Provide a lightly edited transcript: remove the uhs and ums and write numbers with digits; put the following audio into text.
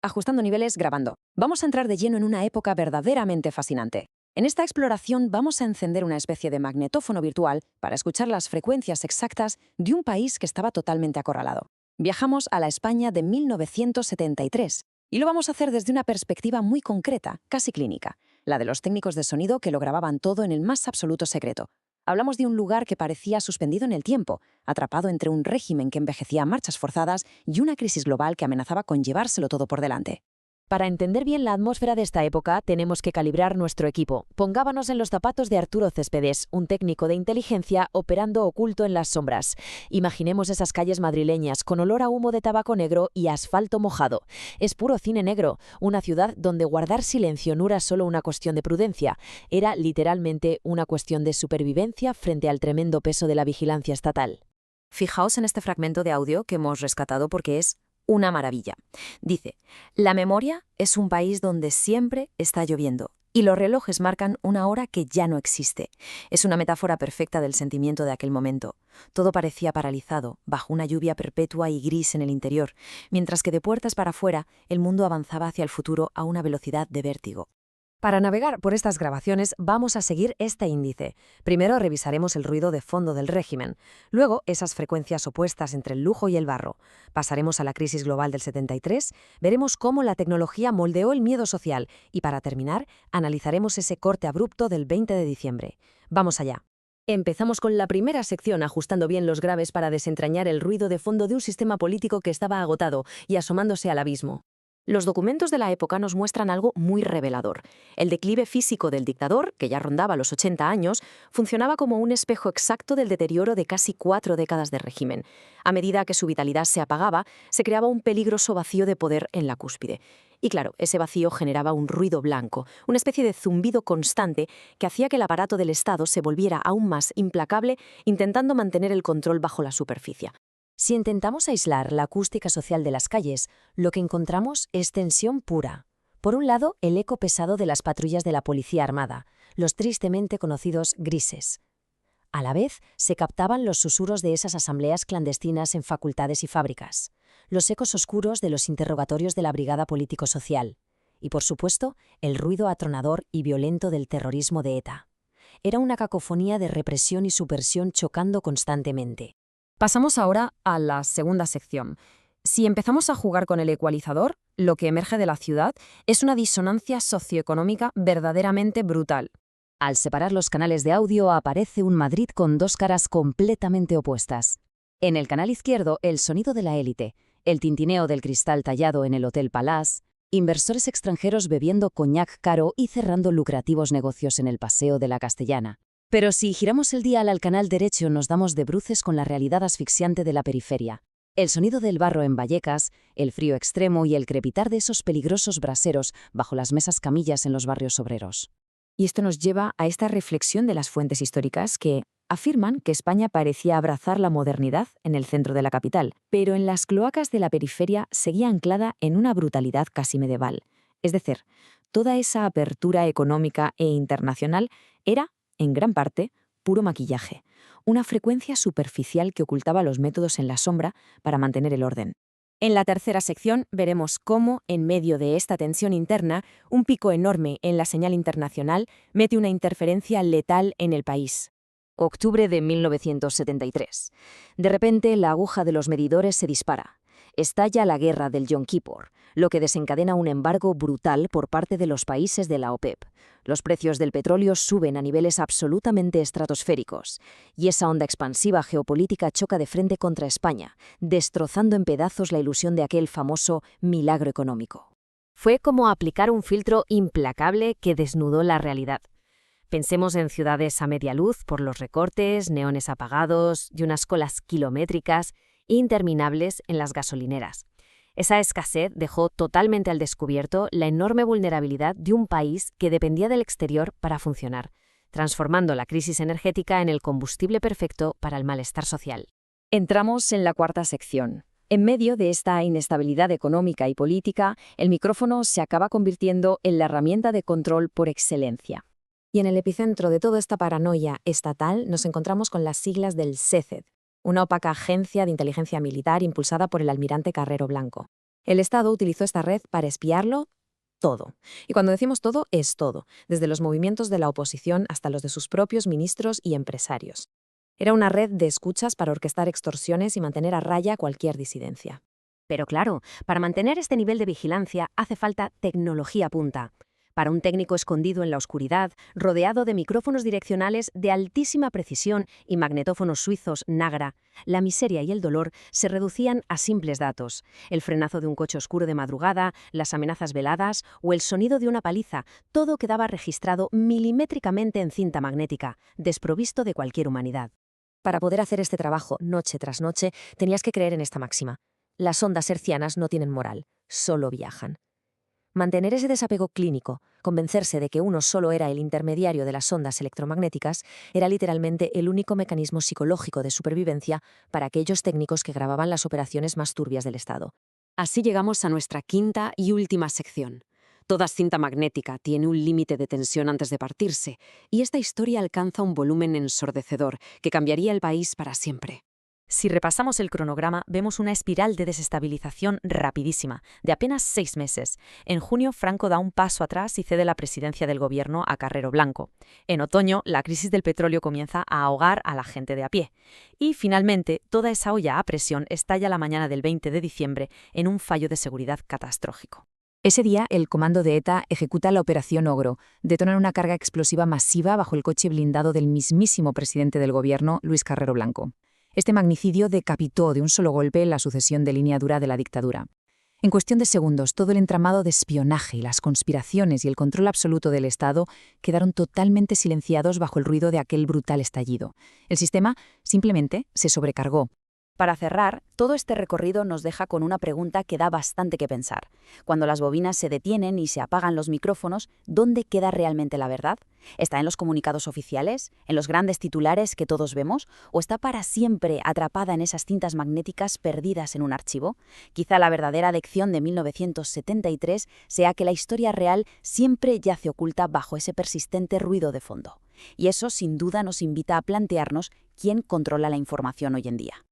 Ajustando niveles, grabando. Vamos a entrar de lleno en una época verdaderamente fascinante. En esta exploración vamos a encender una especie de magnetófono virtual para escuchar las frecuencias exactas de un país que estaba totalmente acorralado. Viajamos a la España de 1973 y lo vamos a hacer desde una perspectiva muy concreta, casi clínica, la de los técnicos de sonido que lo grababan todo en el más absoluto secreto. Hablamos de un lugar que parecía suspendido en el tiempo, atrapado entre un régimen que envejecía a marchas forzadas y una crisis global que amenazaba con llevárselo todo por delante. Para entender bien la atmósfera de esta época, tenemos que calibrar nuestro equipo. Pongámonos en los zapatos de Arturo Céspedes, un técnico de inteligencia operando oculto en las sombras. Imaginemos esas calles madrileñas con olor a humo de tabaco negro y asfalto mojado. Es puro cine negro, una ciudad donde guardar silencio no era solo una cuestión de prudencia, era literalmente una cuestión de supervivencia frente al tremendo peso de la vigilancia estatal. Fijaos en este fragmento de audio que hemos rescatado porque es una maravilla. Dice, la memoria es un país donde siempre está lloviendo y los relojes marcan una hora que ya no existe. Es una metáfora perfecta del sentimiento de aquel momento. Todo parecía paralizado, bajo una lluvia perpetua y gris en el interior, mientras que de puertas para afuera el mundo avanzaba hacia el futuro a una velocidad de vértigo. Para navegar por estas grabaciones vamos a seguir este índice. Primero revisaremos el ruido de fondo del régimen, luego esas frecuencias opuestas entre el lujo y el barro. Pasaremos a la crisis global del 73, veremos cómo la tecnología moldeó el miedo social y para terminar analizaremos ese corte abrupto del 20 de diciembre. Vamos allá. Empezamos con la primera sección ajustando bien los graves para desentrañar el ruido de fondo de un sistema político que estaba agotado y asomándose al abismo. Los documentos de la época nos muestran algo muy revelador. El declive físico del dictador, que ya rondaba los 80 años, funcionaba como un espejo exacto del deterioro de casi 4 décadas de régimen. A medida que su vitalidad se apagaba, se creaba un peligroso vacío de poder en la cúspide. Y claro, ese vacío generaba un ruido blanco, una especie de zumbido constante que hacía que el aparato del Estado se volviera aún más implacable, intentando mantener el control bajo la superficie. Si intentamos aislar la acústica social de las calles, lo que encontramos es tensión pura. Por un lado, el eco pesado de las patrullas de la policía armada, los tristemente conocidos grises. A la vez, se captaban los susurros de esas asambleas clandestinas en facultades y fábricas, los ecos oscuros de los interrogatorios de la Brigada Político-Social y, por supuesto, el ruido atronador y violento del terrorismo de ETA. Era una cacofonía de represión y subversión chocando constantemente. Pasamos ahora a la segunda sección. Si empezamos a jugar con el ecualizador, lo que emerge de la ciudad es una disonancia socioeconómica verdaderamente brutal. Al separar los canales de audio aparece un Madrid con dos caras completamente opuestas. En el canal izquierdo, el sonido de la élite, el tintineo del cristal tallado en el Hotel Palace, inversores extranjeros bebiendo coñac caro y cerrando lucrativos negocios en el Paseo de la Castellana. Pero si giramos el dial al canal derecho nos damos de bruces con la realidad asfixiante de la periferia. El sonido del barro en Vallecas, el frío extremo y el crepitar de esos peligrosos braseros bajo las mesas camillas en los barrios obreros. Y esto nos lleva a esta reflexión de las fuentes históricas que afirman que España parecía abrazar la modernidad en el centro de la capital, pero en las cloacas de la periferia seguía anclada en una brutalidad casi medieval. Es decir, toda esa apertura económica e internacional era, en gran parte, puro maquillaje, una frecuencia superficial que ocultaba los métodos en la sombra para mantener el orden. En la tercera sección veremos cómo, en medio de esta tensión interna, un pico enorme en la señal internacional mete una interferencia letal en el país. Octubre de 1973. De repente, la aguja de los medidores se dispara. Estalla la guerra del Yom Kippur, lo que desencadena un embargo brutal por parte de los países de la OPEP. Los precios del petróleo suben a niveles absolutamente estratosféricos, y esa onda expansiva geopolítica choca de frente contra España, destrozando en pedazos la ilusión de aquel famoso milagro económico. Fue como aplicar un filtro implacable que desnudó la realidad. Pensemos en ciudades a media luz por los recortes, neones apagados y unas colas kilométricas interminables en las gasolineras. Esa escasez dejó totalmente al descubierto la enorme vulnerabilidad de un país que dependía del exterior para funcionar, transformando la crisis energética en el combustible perfecto para el malestar social. Entramos en la cuarta sección. En medio de esta inestabilidad económica y política, el micrófono se acaba convirtiendo en la herramienta de control por excelencia. Y en el epicentro de toda esta paranoia estatal nos encontramos con las siglas del SECED, una opaca agencia de inteligencia militar impulsada por el almirante Carrero Blanco. El Estado utilizó esta red para espiarlo todo. Y cuando decimos todo, es todo, desde los movimientos de la oposición hasta los de sus propios ministros y empresarios. Era una red de escuchas para orquestar extorsiones y mantener a raya cualquier disidencia. Pero claro, para mantener este nivel de vigilancia hace falta tecnología punta. Para un técnico escondido en la oscuridad, rodeado de micrófonos direccionales de altísima precisión y magnetófonos suizos Nagra, la miseria y el dolor se reducían a simples datos. El frenazo de un coche oscuro de madrugada, las amenazas veladas o el sonido de una paliza, todo quedaba registrado milimétricamente en cinta magnética, desprovisto de cualquier humanidad. Para poder hacer este trabajo noche tras noche, tenías que creer en esta máxima. Las ondas hertzianas no tienen moral, solo viajan. Mantener ese desapego clínico, convencerse de que uno solo era el intermediario de las ondas electromagnéticas, era literalmente el único mecanismo psicológico de supervivencia para aquellos técnicos que grababan las operaciones más turbias del Estado. Así llegamos a nuestra quinta y última sección. Toda cinta magnética tiene un límite de tensión antes de partirse, y esta historia alcanza un volumen ensordecedor que cambiaría el país para siempre. Si repasamos el cronograma, vemos una espiral de desestabilización rapidísima, de apenas 6 meses. En junio, Franco da un paso atrás y cede la presidencia del gobierno a Carrero Blanco. En otoño, la crisis del petróleo comienza a ahogar a la gente de a pie. Y, finalmente, toda esa olla a presión estalla la mañana del 20 de diciembre en un fallo de seguridad catastrófico. Ese día, el comando de ETA ejecuta la Operación Ogro, detonan una carga explosiva masiva bajo el coche blindado del mismísimo presidente del gobierno, Luis Carrero Blanco. Este magnicidio decapitó de un solo golpe la sucesión de línea dura de la dictadura. En cuestión de segundos, todo el entramado de espionaje, las conspiraciones y el control absoluto del Estado quedaron totalmente silenciados bajo el ruido de aquel brutal estallido. El sistema simplemente se sobrecargó. Para cerrar, todo este recorrido nos deja con una pregunta que da bastante que pensar. Cuando las bobinas se detienen y se apagan los micrófonos, ¿dónde queda realmente la verdad? ¿Está en los comunicados oficiales? ¿En los grandes titulares que todos vemos? ¿O está para siempre atrapada en esas cintas magnéticas perdidas en un archivo? Quizá la verdadera lección de 1973 sea que la historia real siempre yace oculta bajo ese persistente ruido de fondo. Y eso sin duda nos invita a plantearnos quién controla la información hoy en día.